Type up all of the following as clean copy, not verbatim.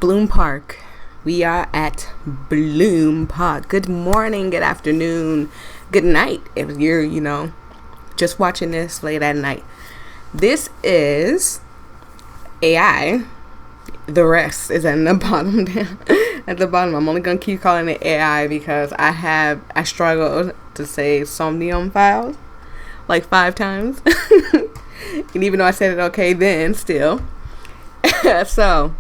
Bloom Park. We are at Bloom Park. Good morning, good afternoon, good night if you're, just watching this late at night. This is AI. The rest is at the bottom down. At the bottom. I'm only going to keep calling it AI because I struggled to say Somnium files like 5 times. And even though I said it okay then, still. So,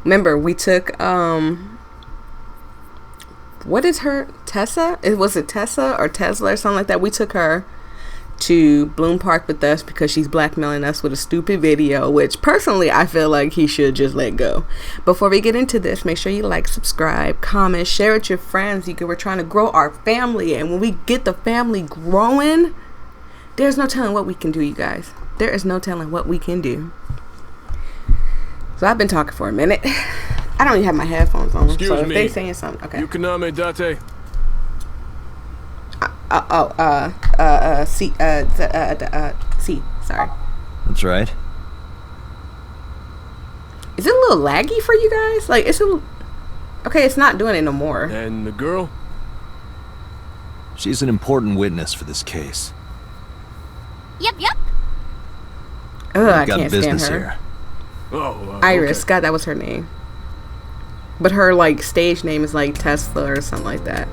remember, we took, what is her, Tessa? Was it Tessa or Tesla or something like that? We took her to Bloom Park with us because she's blackmailing us with a stupid video, which personally I feel like he should just let go. Before we get into this, make sure you like, subscribe, comment, share with your friends. We're trying to grow our family, and when we get the family growing, there's no telling what we can do, you guys. There is no telling what we can do. So I've been talking for a minute. I don't even have my headphones on. Excuse so if me. they saying something, okay. Yukaname date. C. Sorry. That's right. Is it a little laggy for you guys? Like, okay, it's not doing it no more. And the girl? She's an important witness for this case. Yep. I Got can't stand business her. here. Oh, Iris. okay. God, that was her name. But her, stage name is, Tesla or something like that.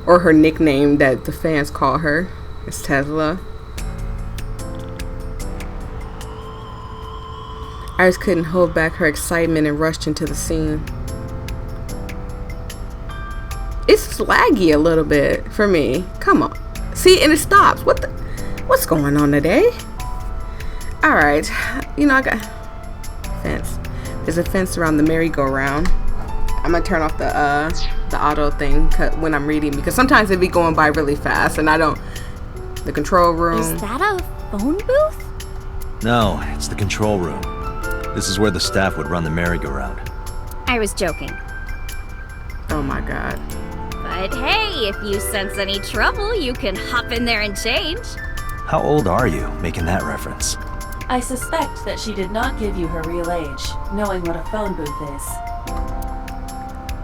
Or her nickname that the fans call her is Tesla. Iris couldn't hold back her excitement and rushed into the scene. It's laggy a little bit for me. Come on. See, and it stops. What's going on today? Alright. I got fence. There's a fence around the merry-go-round. I'm gonna turn off the auto thing when I'm reading, because sometimes it be going by really fast and I don't. The control room. Is that a phone booth? No, it's the control room. This is where the staff would run the merry-go-round. I was joking. Oh my god. But hey, if you sense any trouble, you can hop in there and change. How old are you, making that reference? I suspect that she did not give you her real age, knowing what a phone booth is.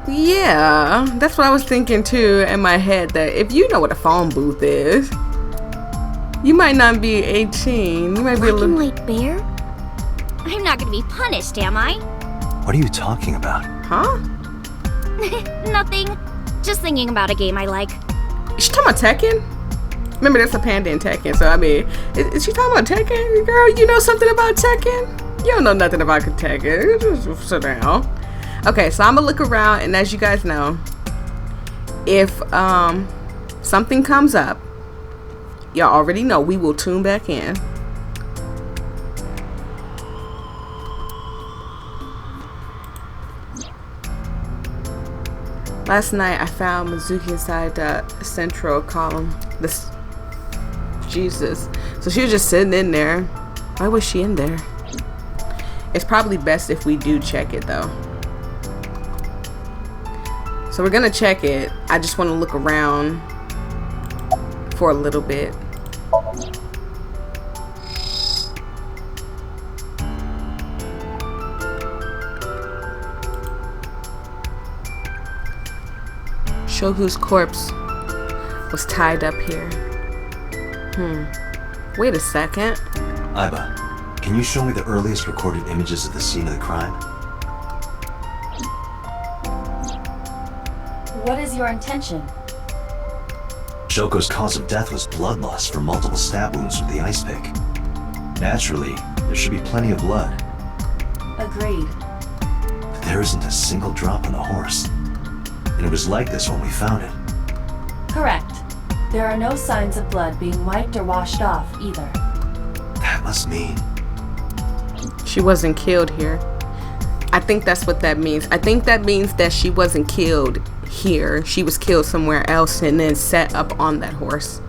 Yeah, that's what I was thinking too in my head, that if you know what a phone booth is, you might not be 18. You might be a little. White bear? I'm not gonna be punished, am I? What are you talking about? Huh? Nothing. Just thinking about a game I like. Is she talking about Tekken? Remember, there's a panda in Tekken, so I mean, is she talking about Tekken? Girl, you know something about Tekken? You don't know nothing about Tekken. Just sit down. Okay, so I'm gonna look around, and as you guys know, if something comes up, y'all already know we will tune back in. Last night I found Mizuki inside the central column. Jesus. So she was just sitting in there. Why was she in there? It's probably best if we do check it though. So we're gonna check it. I just want to look around for a little bit. Shogu's corpse was tied up here. Wait a second. Aiba, can you show me the earliest recorded images of the scene of the crime? What is your intention? Shoko's cause of death was bloodloss from multiple stab wounds with the ice pick. Naturally, there should be plenty of blood. Agreed. But there isn't a single drop on the horse. And it was like this when we found it. Correct. There are no signs of blood being wiped or washed off either. That must mean... she wasn't killed here. I think that's what that means. I think that means that she wasn't killed here. She was killed somewhere else and then set up on that horse.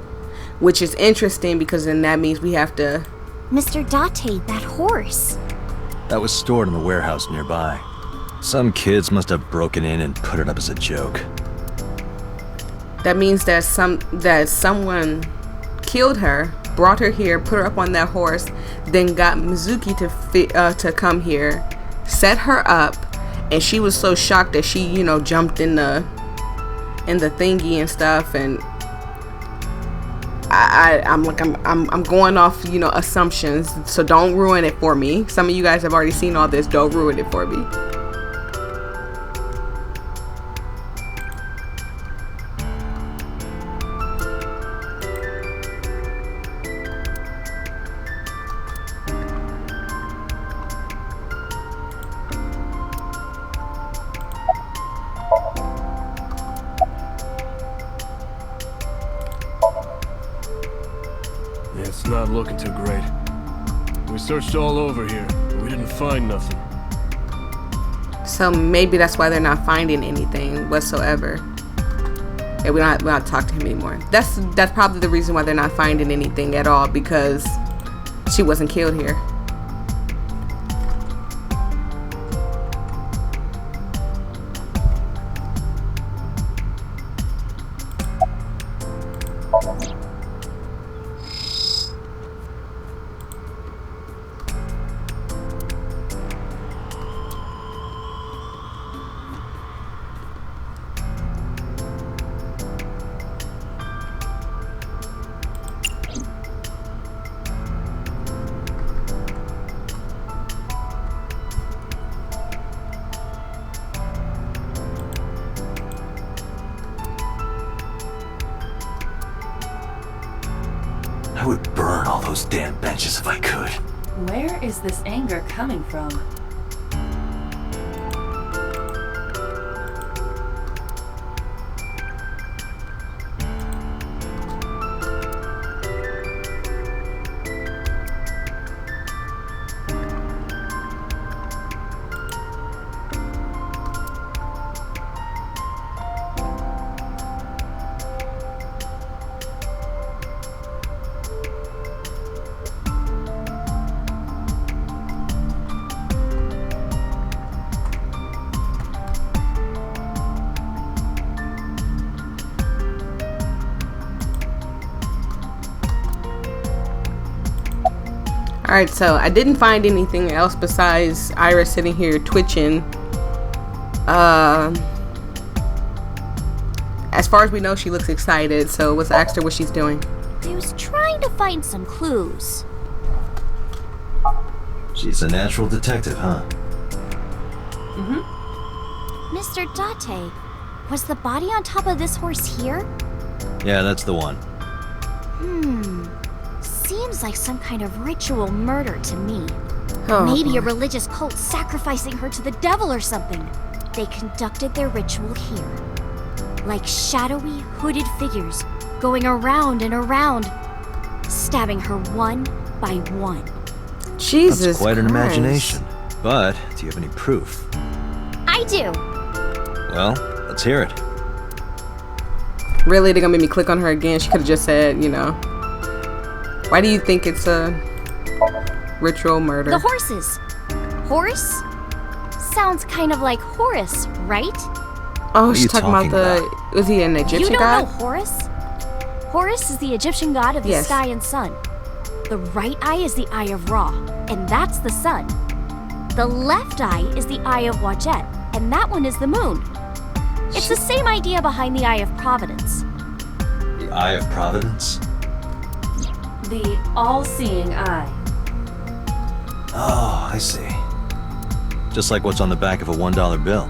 Which is interesting because then that means we have to... Mr. Date, that horse. That was stored in the warehouse nearby. Some kids must have broken in and put it up as a joke. That means that someone killed her, brought her here, put her up on that horse, then got Mizuki to come here set her up, and she was so shocked that she, you know, jumped in the thingy and stuff. And I'm going off, you know, assumptions, so don't ruin it for me. Some of you guys have already seen all this. Don't ruin it for me. Yeah, it's not looking too great. We searched all over here, but we didn't find nothing. So maybe that's why they're not finding anything whatsoever. Yeah, we don't have to talk to him anymore. That's probably the reason why they're not finding anything at all, because she wasn't killed here. I would burn all those damn benches if I could. Where is this anger coming from? Alright, so I didn't find anything else besides Ira sitting here twitching. As far as we know, she looks excited, so let's ask her what she's doing. I was trying to find some clues. She's a natural detective, huh? Mr. Date, was the body on top of this horse here? Yeah, that's the one. Seems like some kind of ritual murder to me. Oh, Maybe a religious cult sacrificing her to the devil or something. They conducted their ritual here. Like shadowy, hooded figures going around and around, stabbing her one by one. Jesus That's quite an Christ. imagination. But do you have any proof? I do. Well, let's hear it. Really, they're gonna make me click on her again? She could have just said, you know. Why do you think it's a ritual murder? The horses. Horse? Sounds kind of like Horus, right? Oh, What are she's you talking talking about was he an Egyptian You don't god? know Horus? Horus is the Egyptian god of the Yes. sky and sun. The right eye is the eye of Ra, and that's the sun. The left eye is the eye of Wajet, and that one is the moon. It's the same idea behind the eye of Providence. The Eye of Providence? The all-seeing eye. Oh, I see. Just like what's on the back of a $1 bill.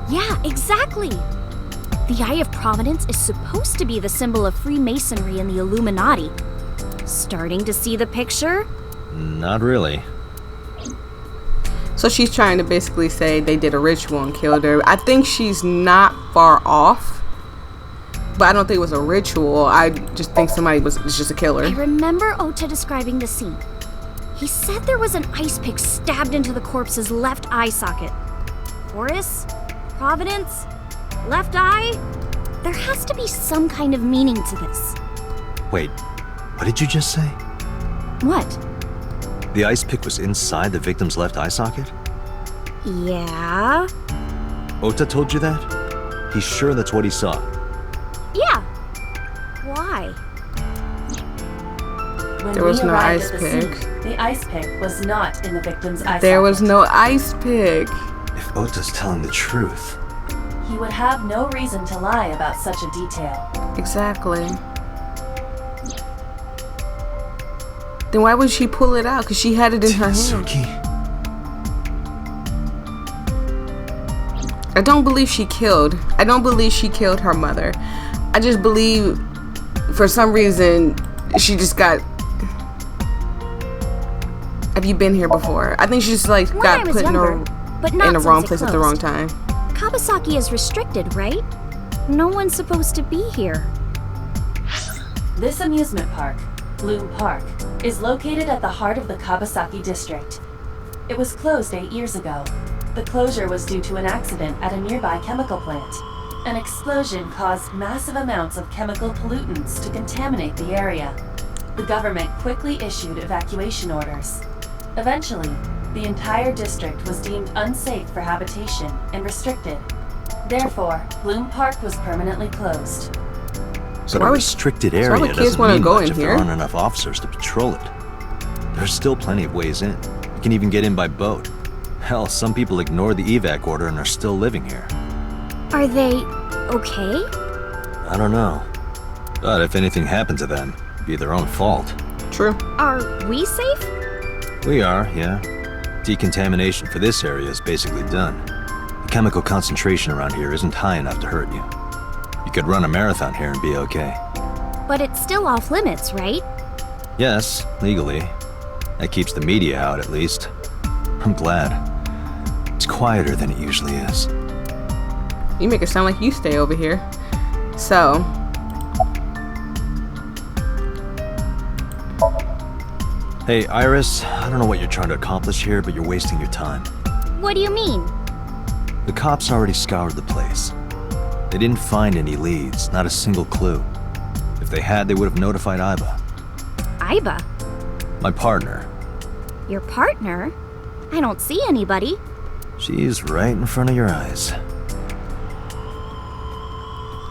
Yeah, exactly. The Eye of Providence is supposed to be the symbol of Freemasonry and the Illuminati. Starting to see the picture? Not really. So she's trying to basically say they did a ritual and killed her. I think she's not far off, but I don't think it was a ritual. I just think somebody was just a killer. I remember Ota describing the scene. He said there was an ice pick stabbed into the corpse's left eye socket. Horus? Providence? Left eye? There has to be some kind of meaning to this. Wait, what did you just say? What? The ice pick was inside the victim's left eye socket? Yeah? Ota told you that? He's sure that's what he saw. Yeah. Why? When There was we no arrived ice at the pick. scene, The ice pick was not in the victim's eye There was socket. no ice pick. If Ota's telling the truth, He would have no reason to lie about such a detail. Exactly. Then why would she pull it out? Because she had it in her hand. Suki, I don't believe she killed her mother. I just believe for some reason she just got. Have you been here before? I think she just like When I got was put younger, but not in the since wrong it place at the wrong closed. time. Kawasaki is restricted, right? No one's supposed to be here. This amusement park, Bloom Park, is located at the heart of the Kawasaki district. It was closed 8 years ago. The closure was due to an accident at a nearby chemical plant. An explosion caused massive amounts of chemical pollutants to contaminate the area. The government quickly issued evacuation orders. Eventually, the entire district was deemed unsafe for habitation and restricted. Therefore, Bloom Park was permanently closed. But why a would- restricted why area would kids doesn't wanna mean go much in if here? there aren't enough officers to patrol it. There's still plenty of ways in. You can even get in by boat. Hell, some people ignore the evac order and are still living here. Are they okay? I don't know. But if anything happened to them, it'd be their own fault. True. Are we safe? We are, yeah. Decontamination for this area is basically done. The chemical concentration around here isn't high enough to hurt you. You could run a marathon here and be okay. But it's still off limits, right? Yes, legally. That keeps the media out at least. I'm glad. It's quieter than it usually is. You make it sound like you stay over here. So. Hey, Iris, I don't know what you're trying to accomplish here, but you're wasting your time. What do you mean? The cops already scoured the place. They didn't find any leads, not a single clue. If they had, they would have notified Iba. Iba? My partner. Your partner? I don't see anybody. She's right in front of your eyes.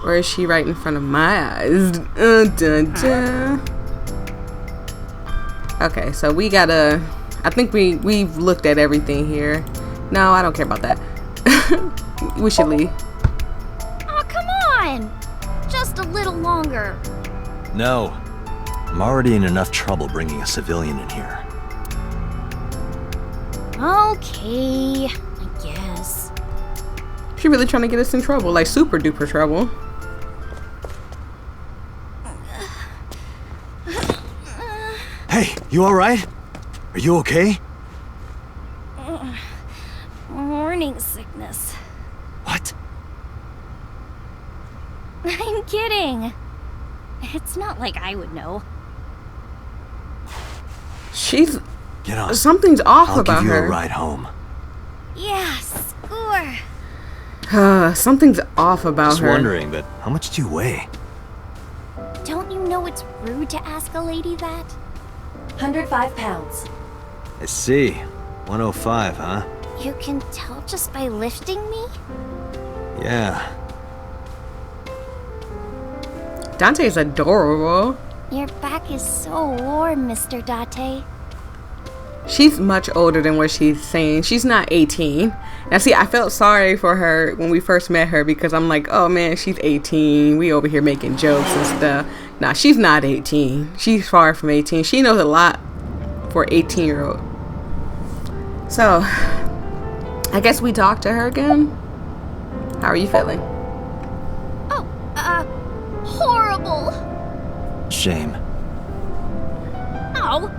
Or is she right in front of my eyes? Dun, dun. Okay, so we gotta. I think we've looked at everything here. No, I don't care about that. We should leave. Oh, come on! Just a little longer. No. I'm already in enough trouble bringing a civilian in here. Okay, I guess. She really trying to get us in trouble, like super duper trouble. Hey, you alright? Are you okay? Morning sickness. What? I'm kidding. It's not like I would know. She's Get on. something's off I'll about give you her. a ride home. Yeah, score. Something's off about Just her. wondering, but how much do you weigh? Don't you know it's rude to ask a lady that? 105 pounds. I see. 105, huh? You can tell just by lifting me? Yeah. Dante's adorable. Your back is so warm, Mr. Date. She's much older than what she's saying. She's not 18. Now, see, I felt sorry for her when we first met her because I'm like, oh man, she's 18. We over here making jokes and stuff. Nah, she's not 18. She's far from 18. She knows a lot for an 18-year-old. So, I guess we talk to her again. How are you feeling? Oh, horrible. Shame. Oh,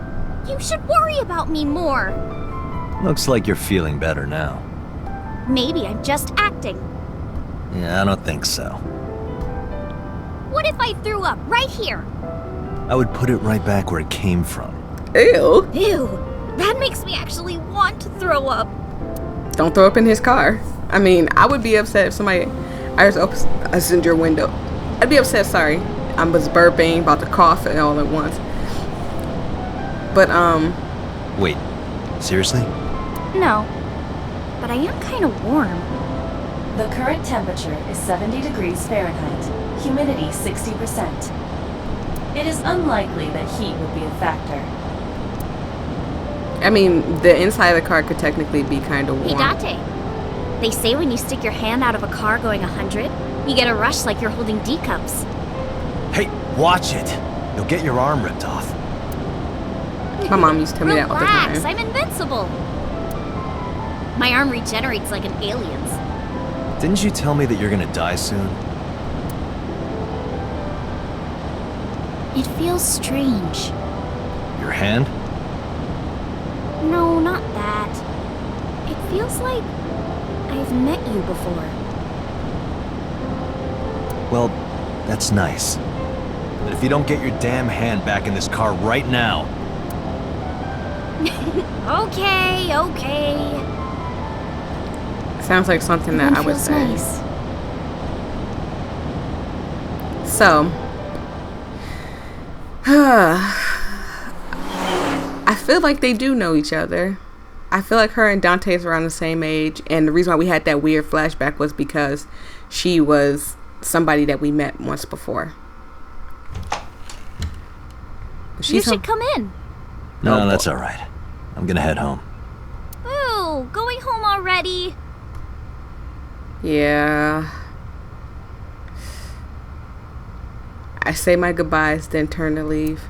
you should worry about me more. Looks like you're feeling better now. Maybe I'm just acting. Yeah, I don't think so. What if I threw up right here? I would put it right back where it came from. Ew. Ew, that makes me actually want to throw up. Don't throw up in his car. I mean, I would be upset if somebody, I was in your window. I'd be upset, sorry. I was burping, about to cough all at once. But, Wait, seriously? No, but I am kind of warm. The current temperature is 70 degrees Fahrenheit, humidity 60%. It is unlikely that heat would be a factor. I mean, the inside of the car could technically be kind of Hey, warm. Date. They say when you stick your hand out of a car going 100, you get a rush like you're holding D cups. Hey, watch it! You'll get your arm ripped off. My mom used to tell me that all the Relax, time. I'm invincible. My arm regenerates like an alien's. Didn't you tell me that you're gonna die soon? It feels strange. Your hand? No, not that. It feels like I've met you before. Well, that's nice. But if you don't get your damn hand back in this car right now... Okay. Sounds like something that I would Feels say. nice. So, I feel like they do know each other. I feel like her and Dante is around the same age, and the reason why we had that weird flashback was because she was somebody that we met once before. You should come in. No, Oh, that's boy. all right. I'm gonna head home. Ooh, going home already. Yeah. I say my goodbyes, then turn to leave.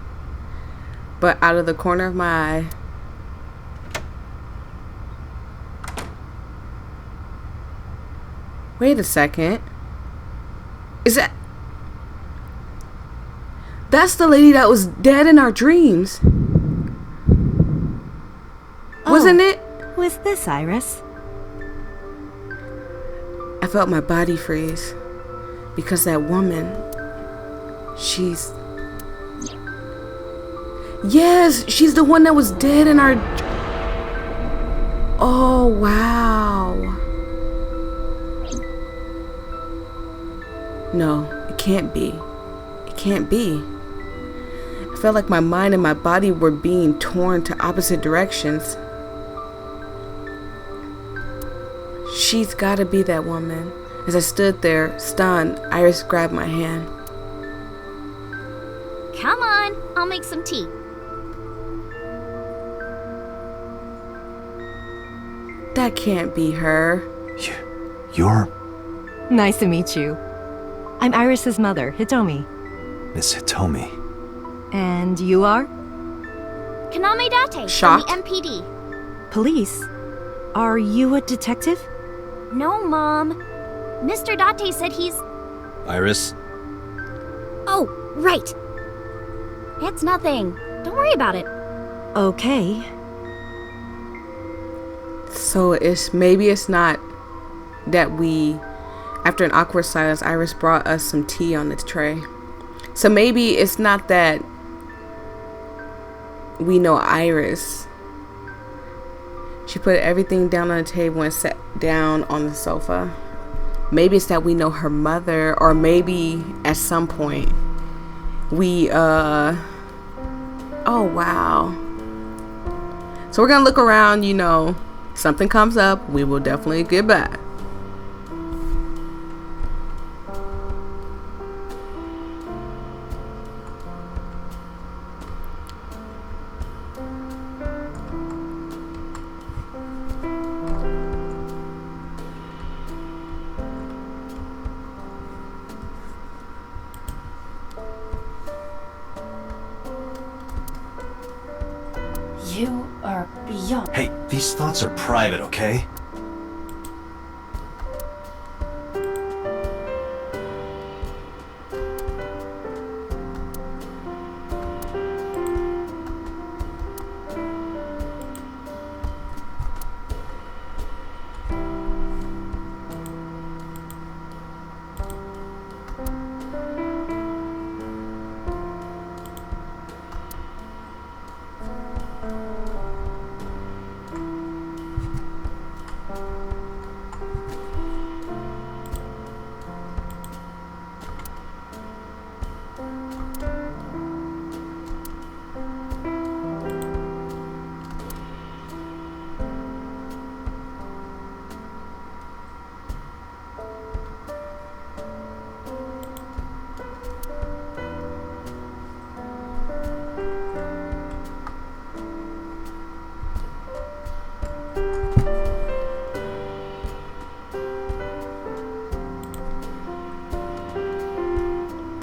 But out of the corner of my eye, wait a second. Is that... That's the lady that was dead in our dreams. Wasn't it? Who is this, Iris? I felt my body freeze. Because that woman, she's... Yes, she's the one that was dead in our... Oh, wow. No, it can't be. It can't be. I felt like my mind and my body were being torn to opposite directions. She's gotta be that woman. As I stood there, stunned, Iris grabbed my hand. Come on, I'll make some tea. That can't be her. You're Nice to meet you. I'm Iris's mother, Hitomi. Miss Hitomi. And you are? Kaname Date Shocked? from the MPD. Police? Are you a detective? No, Mom. Mr. Date said he's... Iris? Oh, right. It's nothing. Don't worry about it. Okay. So maybe it's not that we... After an awkward silence, Iris brought us some tea on the tray. So maybe it's not that we know Iris. She put everything down on the table and sat down on the sofa. Maybe it's that we know her mother, or maybe at some point we oh wow. So we're gonna look around, something comes up, we will definitely get back. You are beyond. Hey, these thoughts are private, okay?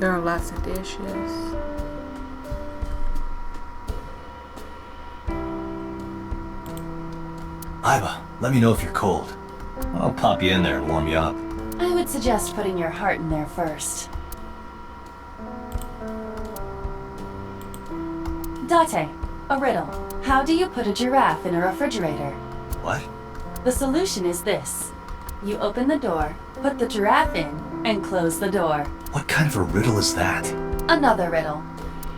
There are lots of dishes. Iva, let me know if you're cold. I'll pop you in there and warm you up. I would suggest putting your heart in there first. Date, a riddle. How do you put a giraffe in a refrigerator? What? The solution is this. You open the door, put the giraffe in, and close the door. What kind of a riddle is that? Another riddle.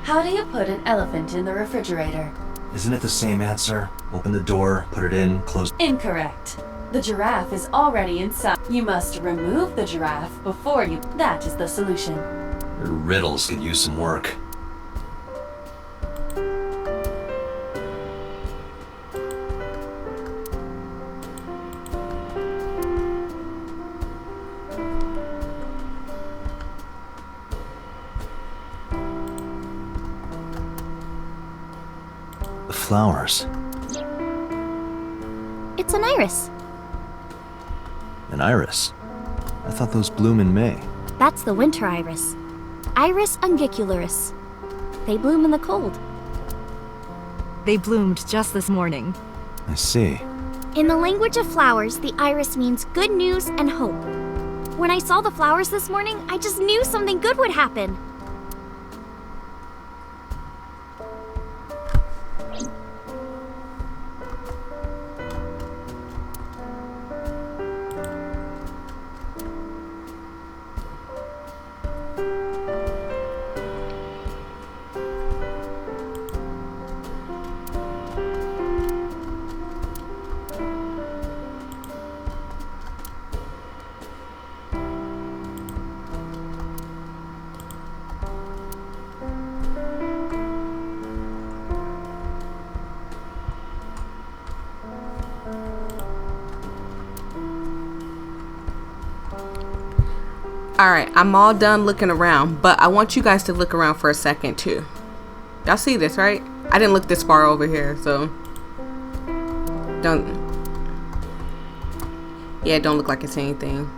How do you put an elephant in the refrigerator? Isn't it the same answer? Open the door, put it in, close... Incorrect. The giraffe is already inside. You must remove the giraffe before you... That is the solution. Your riddles could use some work. The flowers. It's an iris. An iris. I thought those bloom in May. That's the winter iris. Iris ungicularis. They bloom in the cold. They bloomed just this morning. I see. In the language of flowers, the iris means good news and hope. When I saw the flowers this morning, I just knew something good would happen. Alright, I'm all done looking around, but I want you guys to look around for a second too. Y'all see this, right? I didn't look this far over here, so don't look like it's anything.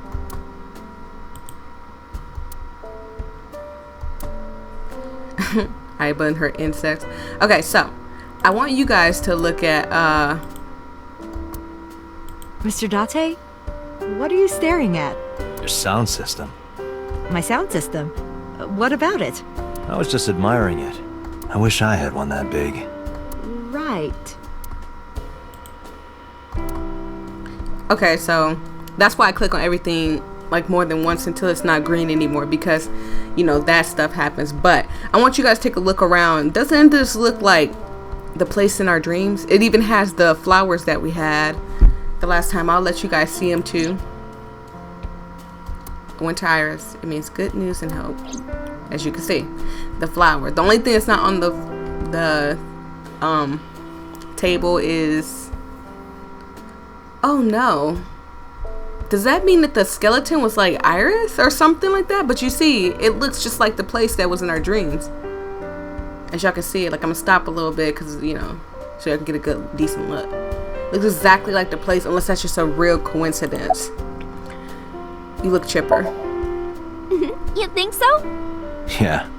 I button her insects. Okay, so I want you guys to look at Mr. Date? What are you staring at? Your sound system. My sound system. What about it? I was just admiring it. I wish I had one that big. Right. okay, so that's why I click on everything like more than once until it's not green anymore, because you know that stuff happens. But I want you guys to take a look around. Doesn't this look like the place in our dreams? It even has the flowers that we had the last time. I'll let you guys see them too. Winter iris, it means good news and hope. As you can see, the flower. The only thing that's not on the table is, oh no, does that mean that the skeleton was like Iris or something like that? But you see, it looks just like the place that was in our dreams. As y'all can see, like I'm gonna stop a little bit because you know, so I can get a good decent look. Looks exactly like the place, unless that's just a real coincidence. You look chipper. You think so? Yeah.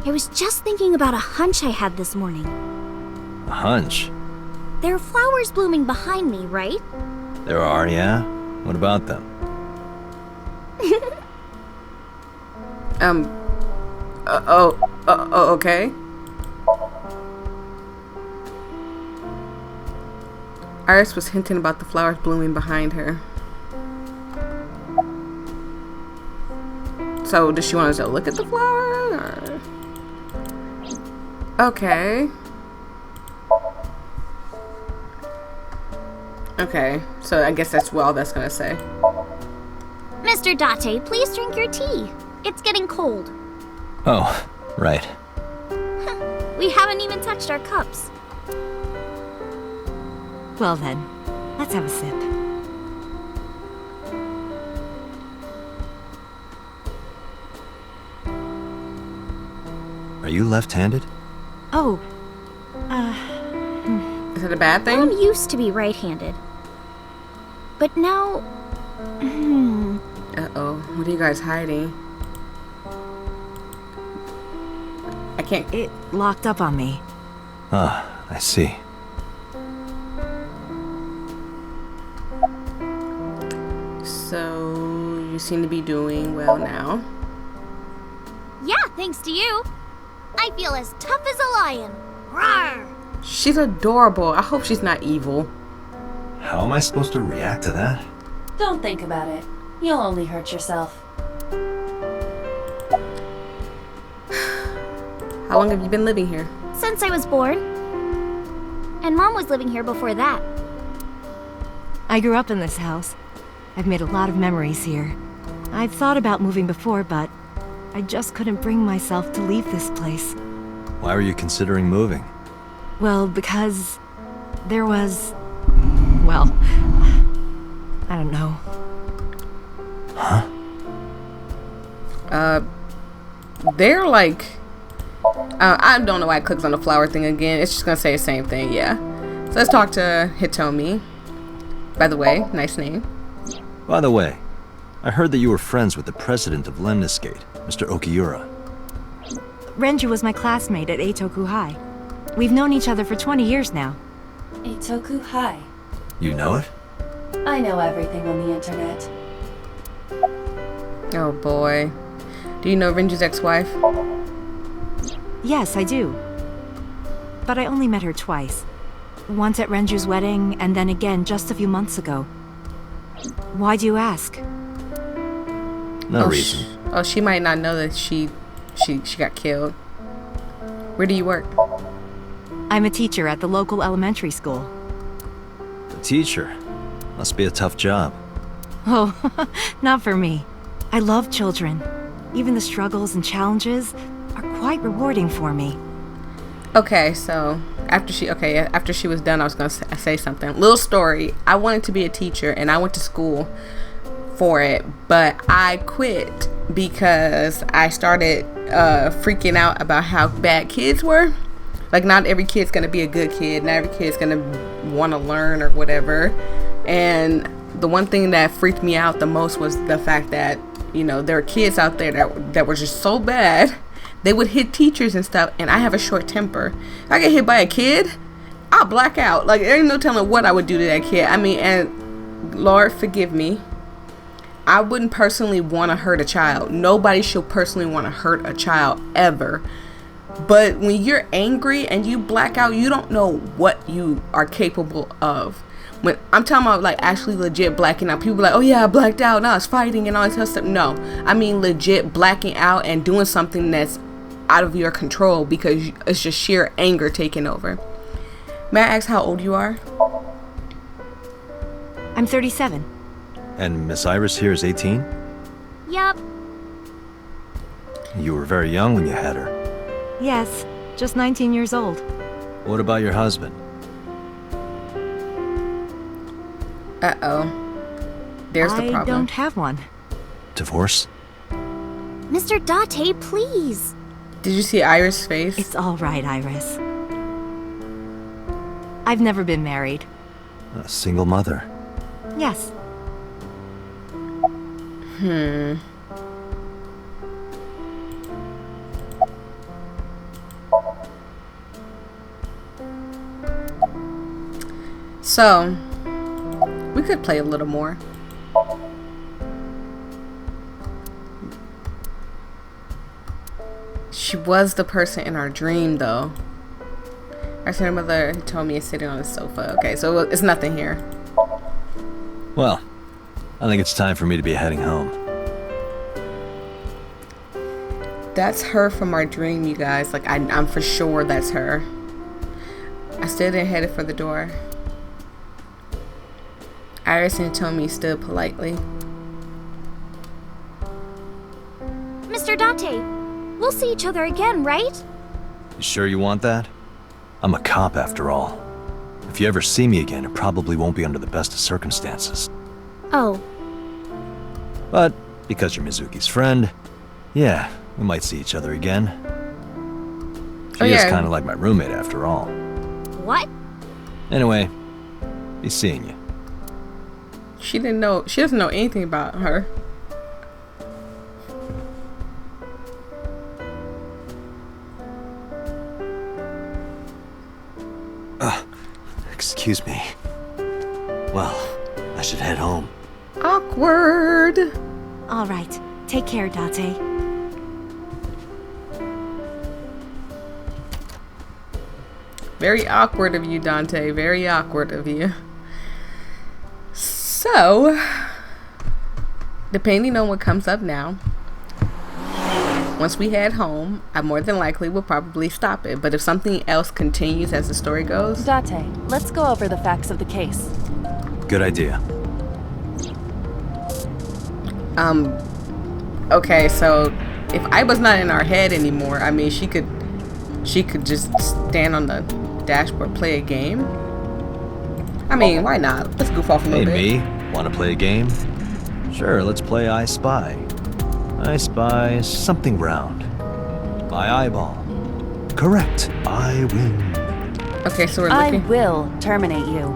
I was just thinking about a hunch I had this morning. A hunch? There are flowers blooming behind me, right? There are, yeah? What about them? Okay. Iris was hinting about the flowers blooming behind her. So does she want us to look at the flower? Or? Okay. Okay, so I guess that's all that's gonna say. Mr. Date, please drink your tea. It's getting cold. Oh, right. We haven't even touched our cups. Well then, let's have a sip. Are you left-handed? Oh, Is it a bad thing? Mom used to be right-handed. But now... Uh-oh, what are you guys hiding? I can't. It locked up on me. Ah, I see. So, you seem to be doing well now. Yeah, thanks to you. I feel as tough as a lion. Rawr! She's adorable. I hope she's not evil. How am I supposed to react to that? Don't think about it. You'll only hurt yourself. How long have you been living here? Since I was born. And Mom was living here before that. I grew up in this house. I've made a lot of memories here. I've thought about moving before, but I just couldn't bring myself to leave this place. Why were you considering moving? Well, because there was... well, I don't know. Huh? They're like... I don't know why it clicks on the flower thing again. It's just gonna say the same thing, yeah. So let's talk to Hitomi. By the way, nice name. By the way, I heard that you were friends with the president of Lemniscate, Mr. Okiura. Renju was my classmate at Eitoku High. We've known each other for 20 years now. Eitoku High. You know it? I know everything on the internet. Oh boy. Do you know Renju's ex-wife? Yes, I do. But I only met her twice. Once at Renju's wedding, and then again just a few months ago. Why do you ask? No reason. She might not know that she got killed. Where do you work? I'm a teacher at the local elementary school. The teacher. Must be a tough job. Oh, not for me. I love children. Even the struggles and challenges are quite rewarding for me. Okay, so after she was done, I was gonna say something. Little story. I wanted to be a teacher, and I went to school for it, but I quit because I started freaking out about how bad kids were. Like, not every kid's gonna be a good kid. Not every kid's gonna want to learn or whatever. And the one thing that freaked me out the most was the fact that, you know, there are kids out there that were just so bad. They would hit teachers and stuff, and I have a short temper. If I get hit by a kid, I'll black out. Like, there ain't no telling what I would do to that kid. I mean, and Lord forgive me, I wouldn't personally want to hurt a child. Nobody should personally want to hurt a child ever. But when you're angry and you black out, you don't know what you are capable of. When I'm talking about, like, actually legit blacking out, people are like, oh yeah, I blacked out, no, I was fighting and all this other stuff. No, I mean legit blacking out and doing something that's out of your control because it's just sheer anger taking over. May I ask how old you are? I'm 37. And Miss Iris here is 18? Yup. You were very young when you had her. Yes, just 19 years old. What about your husband? Uh-oh. There's the problem. I don't have one. Divorce? Mr. Date, please. Did you see Iris' face? It's all right, Iris. I've never been married. A single mother? Yes. So, we could play a little more. She was the person in our dream, though. Our grandmother told me it's sitting on the sofa. Okay, so it's nothing here. Well, I think it's time for me to be heading home. That's her from our dream, you guys. Like, I'm for sure that's her. I stood and headed for the door. Iris and Tommy stood politely. Mr. Date, we'll see each other again, right? You sure you want that? I'm a cop after all. If you ever see me again, it probably won't be under the best of circumstances. Oh. But because you're Mizuki's friend, yeah, we might see each other again. She is kind of like my roommate after all. What? Anyway, be seeing you. She doesn't know anything about her. excuse me. Well, I should head home. Awkward. All right. Take care, Date. Very awkward of you, Dante. Very awkward of you. So, depending on what comes up now, once we head home, I more than likely will probably stop it. But if something else continues as the story goes... Date, let's go over the facts of the case. Good idea. Okay, so if Iba's not in our head anymore, I mean, she could just stand on the dashboard, play a game. I mean, why not? Let's goof off a little bit. Hey, me? Want to play a game? Sure, let's play I Spy. I spy something round. My eyeball. Correct. I win. Okay, so we're I looking. will terminate you.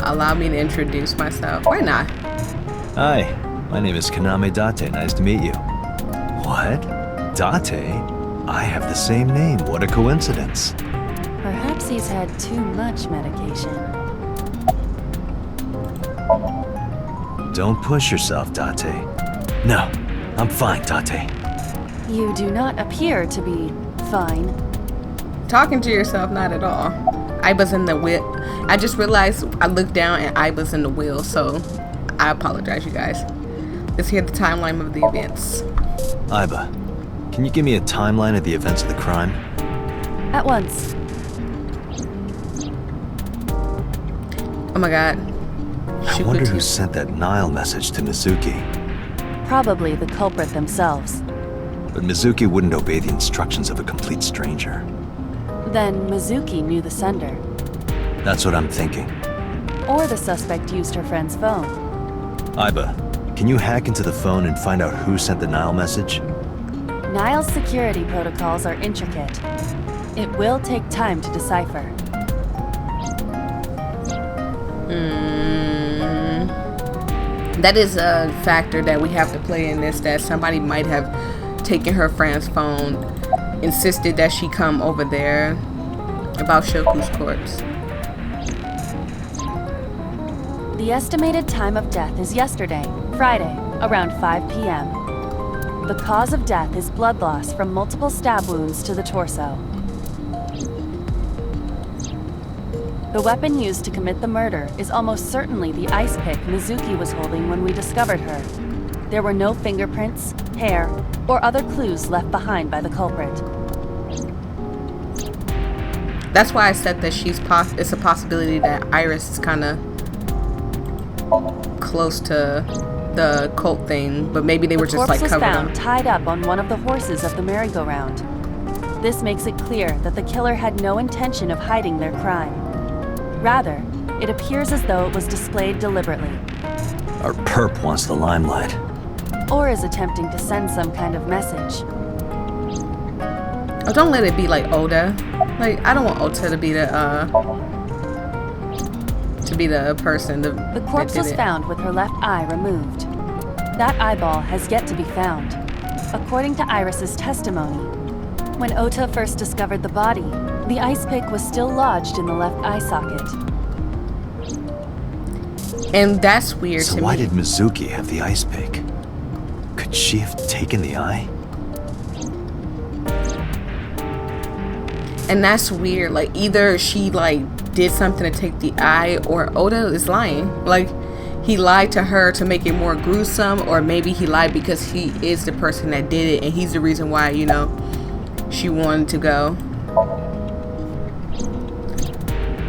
Allow me to introduce myself. Why not? Hi, my name is Kaname Date. Nice to meet you. What? Date? I have the same name. What a coincidence. Perhaps he's had too much medication. Don't push yourself, Date. No, I'm fine, Date. You do not appear to be fine. Talking to yourself, not at all. Iba's in the wheel. I just realized I looked down and Iba's in the wheel, so I apologize, you guys. Let's hear the timeline of the events. Iba, can you give me a timeline of the events of the crime? At once. Oh my god. I wonder who sent that Nile message to Mizuki. Probably the culprit themselves. But Mizuki wouldn't obey the instructions of a complete stranger. Then Mizuki knew the sender. That's what I'm thinking. Or the suspect used her friend's phone. Iba, can you hack into the phone and find out who sent the Nile message? Nile's security protocols are intricate. It will take time to decipher. That is a factor that we have to play in this, that somebody might have taken her friend's phone, insisted that she come over there about Shoku's corpse. The estimated time of death is yesterday, Friday, around 5 p.m. The cause of death is blood loss from multiple stab wounds to the torso. The weapon used to commit the murder is almost certainly the ice pick Mizuki was holding when we discovered her. There were no fingerprints, hair, or other clues left behind by the culprit. That's why I said that it's a possibility that Iris is kind of close to the cult thing, but maybe they were just like covered up. The corpse was found up. tied up on one of the horses of the merry-go-round. This makes it clear that the killer had no intention of hiding their crime. Rather, it appears as though it was displayed deliberately. Our perp wants the limelight. Or is attempting to send some kind of message. Oh, don't let it be like Oda. Like, I don't want Ota to be the person. The corpse was found with her left eye removed. That eyeball has yet to be found. According to Iris's testimony, when Ota first discovered the body, the ice pick was still lodged in the left eye socket. And that's weird to me. So why did Mizuki have the ice pick? Could she have taken the eye? And that's weird. Like, either she like did something to take the eye, or Oda is lying. Like, he lied to her to make it more gruesome, or maybe he lied because he is the person that did it and he's the reason why, you know, she wanted to go.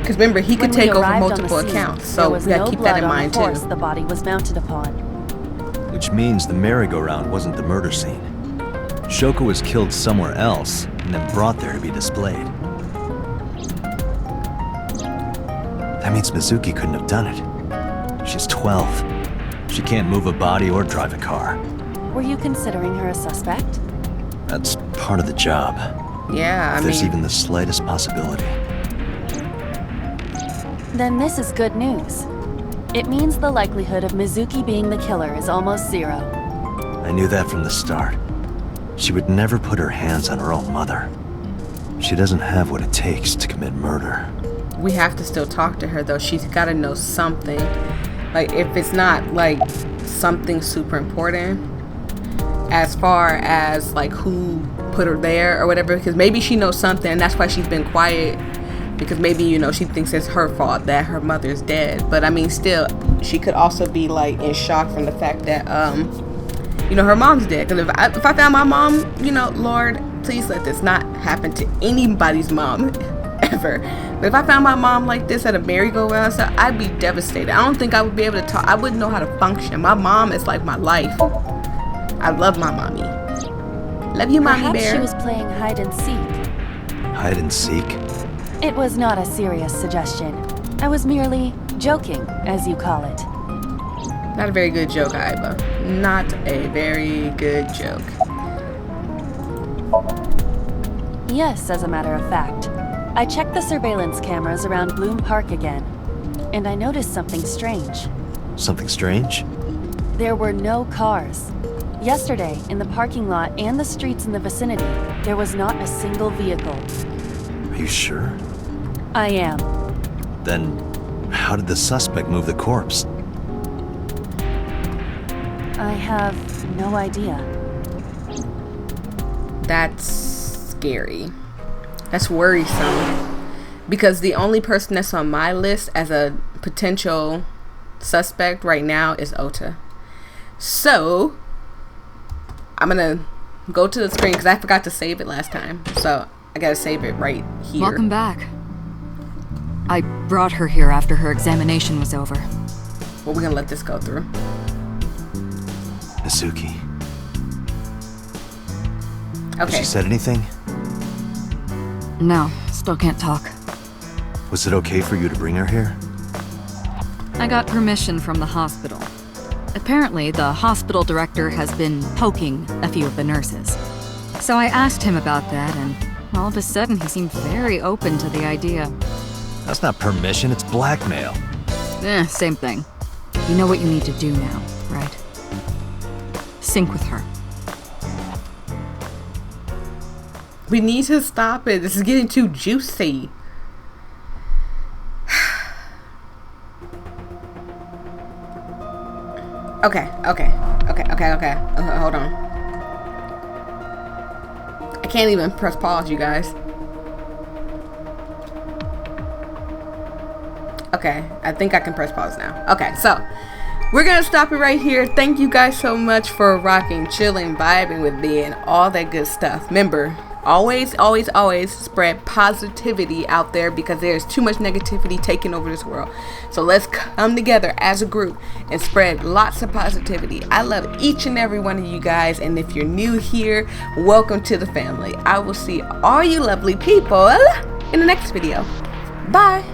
Because remember, he could take over multiple accounts, so we gotta keep that in mind too. The body was mounted upon. Which means the merry-go-round wasn't the murder scene. Shoko was killed somewhere else and then brought there to be displayed. That means Mizuki couldn't have done it. She's 12. She can't move a body or drive a car. Were you considering her a suspect? That's part of the job. Yeah, I If there's mean, even the slightest possibility. Then this is good news. It means the likelihood of Mizuki being the killer is almost zero. I knew that from the start. She would never put her hands on her own mother. She doesn't have what it takes to commit murder. We have to still talk to her though. She's got to know something. Like if it's not like something super important as far as like who put her there or whatever, because maybe she knows something and that's why she's been quiet, because maybe, you know, she thinks it's her fault that her mother's dead. But I mean, still, she could also be like in shock from the fact that you know, her mom's dead. Because if I found my mom, you know, Lord, please let this not happen to anybody's mom ever. But if I found my mom like this at a merry-go-round, so I'd be devastated. I don't think I would be able to talk. I wouldn't know how to function. My mom is like my life. I love my mommy. Love you, mommy Perhaps bear. she was playing hide and seek. Hide and seek? It was not a serious suggestion. I was merely joking, as you call it. Not a very good joke, Iva. Not a very good joke. Yes, as a matter of fact. I checked the surveillance cameras around Bloom Park again, and I noticed something strange. Something strange? There were no cars. Yesterday, in the parking lot and the streets in the vicinity, there was not a single vehicle. Are you sure? I am. Then, how did the suspect move the corpse? I have no idea. That's scary. That's worrisome. Because the only person that's on my list as a potential suspect right now is Ota. So, I'm gonna go to the screen because I forgot to save it last time. So, I gotta save it right here. Welcome back. I brought her here after her examination was over. Well, we're gonna let this go through. Mizuki. Has Okay. she said anything? No, still can't talk. Was it okay for you to bring her here? I got permission from the hospital. Apparently, the hospital director has been poking a few of the nurses. So I asked him about that, and all of a sudden he seemed very open to the idea. That's not permission, it's blackmail. Same thing. You know what you need to do now, right? Sync with her. We need to stop it. This is getting too juicy. Okay. Hold on. I can't even press pause, you guys. Okay, I think I can press pause now. Okay, so we're gonna stop it right here. Thank you guys so much for rocking, chilling, vibing with me and all that good stuff. Remember, always spread positivity out there because there's too much negativity taking over this world. So let's come together as a group and spread lots of positivity. I love each and every one of you guys, and if you're new here, welcome to the family. I will see all you lovely people in the next video. Bye.